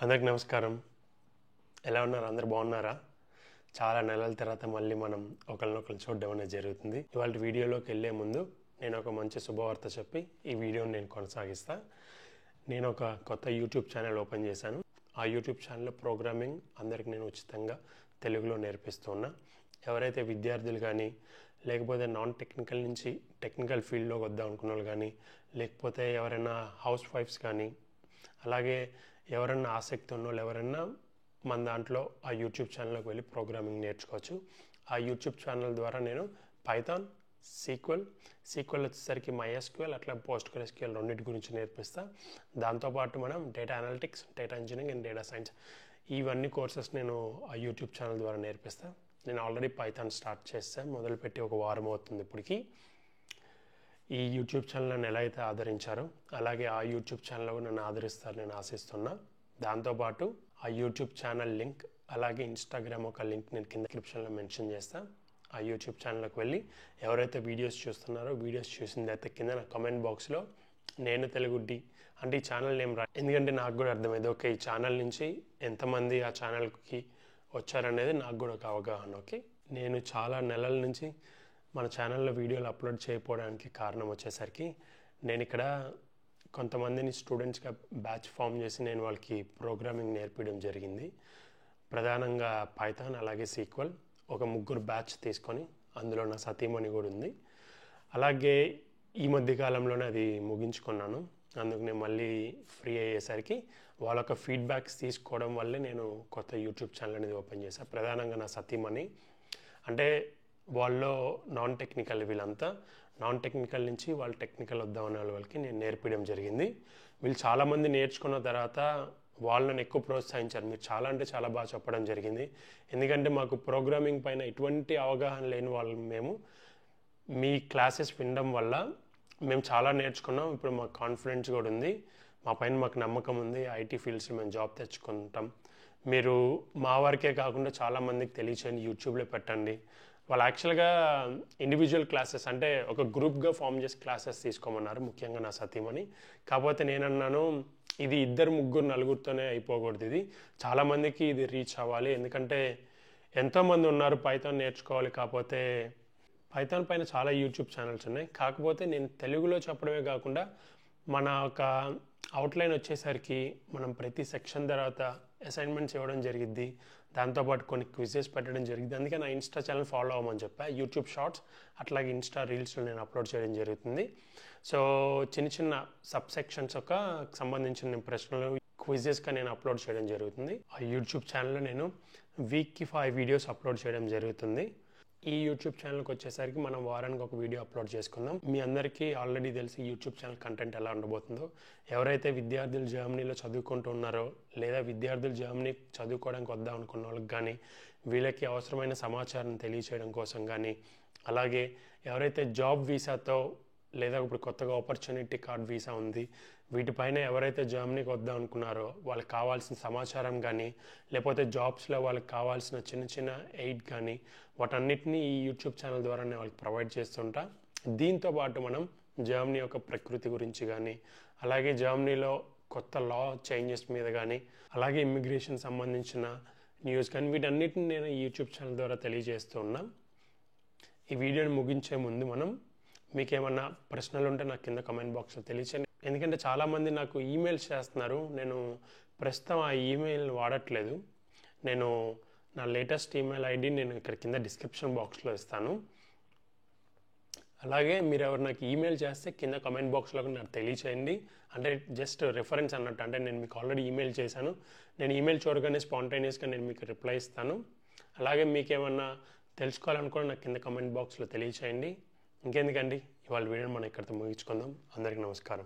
అందరికి నమస్కారం. ఎలా ఉన్నారు? అందరు బాగున్నారా? చాలా నెలల తర్వాత మళ్ళీ మనం ఒకరినొకరు చూడడం అనేది జరుగుతుంది. ఇవాళ వీడియోలోకి వెళ్ళే ముందు నేను ఒక మంచి శుభవార్త చెప్పి ఈ వీడియోని నేను కొనసాగిస్తా. నేను ఒక కొత్త యూట్యూబ్ ఛానల్ ఓపెన్ చేశాను. ఆ యూట్యూబ్ ఛానల్లో ప్రోగ్రామింగ్ అందరికి నేను ఉచితంగా తెలుగులో నేర్పిస్తున్నా. ఎవరైతే విద్యార్థులు కానీ, లేకపోతే నాన్ టెక్నికల్ నుంచి టెక్నికల్ ఫీల్డ్లోకి వద్దాం అనుకున్న వాళ్ళు కానీ, లేకపోతే ఎవరైనా హౌస్ వైఫ్స్ కానీ, అలాగే ఎవరన్నా ఆసక్తి ఉన్న వాళ్ళు ఎవరైనా మన దాంట్లో ఆ యూట్యూబ్ ఛానల్లోకి వెళ్ళి ప్రోగ్రామింగ్ నేర్చుకోవచ్చు. ఆ యూట్యూబ్ ఛానల్ ద్వారా నేను పైథాన్, సీక్వెల్ వచ్చేసరికి MySQL, అట్లా PostgreSQL రెండింటి గురించి నేర్పిస్తా. దాంతోపాటు మనం data analytics, data engineering and data science ఇవన్నీ కోర్సెస్ నేను ఆ యూట్యూబ్ ఛానల్ ద్వారా నేర్పిస్తాను. నేను ఆల్రెడీ పైథాన్ స్టార్ట్ చేస్తాను, మొదలుపెట్టి ఒక వారం అవుతుంది ఇప్పటికి. ఈ యూట్యూబ్ ఛానల్ నన్ను ఎలా అయితే ఆదరించారో అలాగే ఆ యూట్యూబ్ ఛానల్లో నన్ను ఆదరిస్తారు నేను ఆశిస్తున్నా. దాంతోపాటు ఆ యూట్యూబ్ ఛానల్ లింక్, అలాగే ఇన్స్టాగ్రామ్ ఒక లింక్ నేను కింద డిస్క్రిప్షన్లో మెన్షన్ చేస్తాను. ఆ యూట్యూబ్ ఛానల్కి వెళ్ళి ఎవరైతే వీడియోస్ చూస్తున్నారో, వీడియోస్ చూసిన తర్వాత కింద నా కమెంట్ బాక్స్లో నేను తెలుగుడ్డి అంటే ఈ ఛానల్ నేమ్ ఎందుకంటే నాకు కూడా అర్థమైంది, ఓకే ఈ ఛానల్ నుంచి ఎంతమంది ఆ ఛానల్కి వచ్చారనేది నాకు కూడా ఒక అవగాహన. ఓకే, నేను చాలా నెలల నుంచి మన ఛానల్లో వీడియోలు అప్లోడ్ చేయకపోవడానికి కారణం వచ్చేసరికి నేను ఇక్కడ కొంతమందిని స్టూడెంట్స్గా బ్యాచ్ ఫామ్ చేసి నేను వాళ్ళకి ప్రోగ్రామింగ్ నేర్పించడం జరిగింది. ప్రధానంగా పైథాన్ అలాగే సీక్వెల్ ఒక 3 బ్యాచ్ తీసుకొని అందులో నా సతీమణి కూడా ఉంది. అలాగే ఈ మధ్య కాలంలోనే అది ముగించుకున్నాను. అందుకు నేను మళ్ళీ ఫ్రీ అయ్యేసరికి వాళ్ళొక ఫీడ్బ్యాక్స్ తీసుకోవడం వల్లే నేను కొత్త యూట్యూబ్ ఛానల్ అనేది ఓపెన్ చేశాను. ప్రధానంగా నా సతీమణి అంటే వాళ్ళు నాన్ టెక్నికల్, వీళ్ళంతా నాన్ టెక్నికల్ నుంచి వాళ్ళు టెక్నికల్ వద్దామనే వాళ్ళకి నేను నేర్పించడం జరిగింది. వీళ్ళు చాలామంది నేర్చుకున్న తర్వాత వాళ్ళని ఎక్కువ ప్రోత్సహించారు. మీరు చాలా అంటే చాలా బాగా చెప్పడం జరిగింది. ఎందుకంటే మాకు ప్రోగ్రామింగ్ పైన ఎటువంటి అవగాహన లేని వాళ్ళు మేము మీ క్లాసెస్ వినడం వల్ల మేము చాలా నేర్చుకున్నాం. ఇప్పుడు మాకు కాన్ఫిడెన్స్ కూడా ఉంది, మా పైన మాకు నమ్మకం ఉంది. ఐటీ ఫీల్డ్స్లో మేము జాబ్ తెచ్చుకుంటాం. మీరు మా వరకే కాకుండా చాలామందికి తెలియచేయండి, యూట్యూబ్లో పెట్టండి. వాళ్ళు యాక్చువల్గా ఇండివిజువల్ క్లాసెస్ అంటే ఒక గ్రూప్గా ఫామ్ చేసి క్లాసెస్ తీసుకోమన్నారు, ముఖ్యంగా నా సతీమణి. కాకపోతే నేనన్నాను ఇది 2, 3, 4తోనే అయిపోకూడదు, ఇది చాలామందికి ఇది రీచ్ అవ్వాలి. ఎందుకంటే ఎంతోమంది ఉన్నారు పైథాన్ నేర్చుకోవాలి, కాకపోతే పైథాన్ పైన చాలా యూట్యూబ్ ఛానల్స్ ఉన్నాయి. కాకపోతే నేను తెలుగులో చెప్పడమే కాకుండా మన ఒక అవుట్లైన్ వచ్చేసరికి మనం ప్రతి సెక్షన్ తర్వాత అసైన్మెంట్స్ ఇవ్వడం జరిగిద్ది, దాంతోపాటు కొన్ని క్విజెస్ పెట్టడం జరిగింది. అందుకే నా ఇన్స్టా ఛానల్ ఫాలో అవ్వమని చెప్పా. యూట్యూబ్ షార్ట్స్ అట్లాగే ఇన్స్టా రీల్స్లో నేను అప్లోడ్ చేయడం జరుగుతుంది. సో చిన్న చిన్న సబ్ సెక్షన్స్ ఒక సంబంధించిన ప్రశ్నలు క్విజెస్గా నేను అప్లోడ్ చేయడం జరుగుతుంది. ఆ యూట్యూబ్ ఛానల్లో నేను వీక్కి 5 వీడియోస్ అప్లోడ్ చేయడం జరుగుతుంది. ఈ యూట్యూబ్ ఛానల్కి వచ్చేసరికి మనం వారానికి ఒక వీడియో అప్లోడ్ చేసుకుందాం. మీ అందరికీ ఆల్రెడీ తెలిసి యూట్యూబ్ ఛానల్ కంటెంట్ ఎలా ఉండబోతుందో. ఎవరైతే విద్యార్థులు జర్మనీలో చదువుకుంటూ ఉన్నారో, లేదా విద్యార్థులు జర్మనీ చదువుకోవడానికి వద్దాం అనుకున్న వాళ్ళకి కానీ, వీళ్ళకి అవసరమైన సమాచారం తెలియచేయడం కోసం కానీ, అలాగే ఎవరైతే జాబ్ వీసాతో లేదా ఇప్పుడు కొత్తగా ఆపర్చునిటీ కార్డ్ వీసా ఉంది, వీటిపైన ఎవరైతే జర్మనీకి వద్దాం అనుకున్నారో వాళ్ళకి కావాల్సిన సమాచారం కానీ, లేకపోతే జాబ్స్లో వాళ్ళకి కావాల్సిన చిన్న చిన్న ఎయిడ్ కానీ, వాటన్నిటినీ ఈ యూట్యూబ్ ఛానల్ ద్వారానే వాళ్ళకి ప్రొవైడ్ చేస్తుంటా. దీంతో పాటు మనం జర్మనీ యొక్క ప్రకృతి గురించి కానీ, అలాగే జర్మనీలో కొత్త లా చేంజెస్ మీద కానీ, అలాగే ఇమ్మిగ్రేషన్ సంబంధించిన న్యూస్ కానీ, వీటన్నిటిని నేను ఈ యూట్యూబ్ ఛానల్ ద్వారా తెలియజేస్తూ ఉన్నా. ఈ వీడియోని ముగించే ముందు మీకు ఏమన్నా ప్రశ్నలు ఉంటే నాకు కింద కమెంట్ బాక్స్లో తెలియచేయండి. ఎందుకంటే చాలామంది నాకు ఈమెయిల్స్ చేస్తున్నారు, నేను ప్రస్తుతం ఆ ఈమెయిల్ వాడట్లేదు. నేను నా లేటెస్ట్ ఈమెయిల్ ఐడి నేను ఇక్కడ కింద డిస్క్రిప్షన్ బాక్స్లో ఇస్తాను. అలాగే మీరు ఎవరు నాకు ఈమెయిల్ చేస్తే కింద కమెంట్ బాక్స్లో నాకు తెలియచేయండి. అంటే జస్ట్ రిఫరెన్స్ అన్నట్టు, అంటే నేను మీకు ఆల్రెడీ ఈమెయిల్ చేశాను, నేను ఈమెయిల్ చూడగానే స్పాంటేనియస్గా నేను మీకు రిప్లై ఇస్తాను. అలాగే మీకు ఏమన్నా తెలుసుకోవాలనుకుని నాకు కింద కమెంట్ బాక్స్లో తెలియచేయండి. ఇంకెందుకండి, ఇవాళ వీడియోని మనం ఇక్కడితో ముగించుకుందాం. అందరికీ నమస్కారం.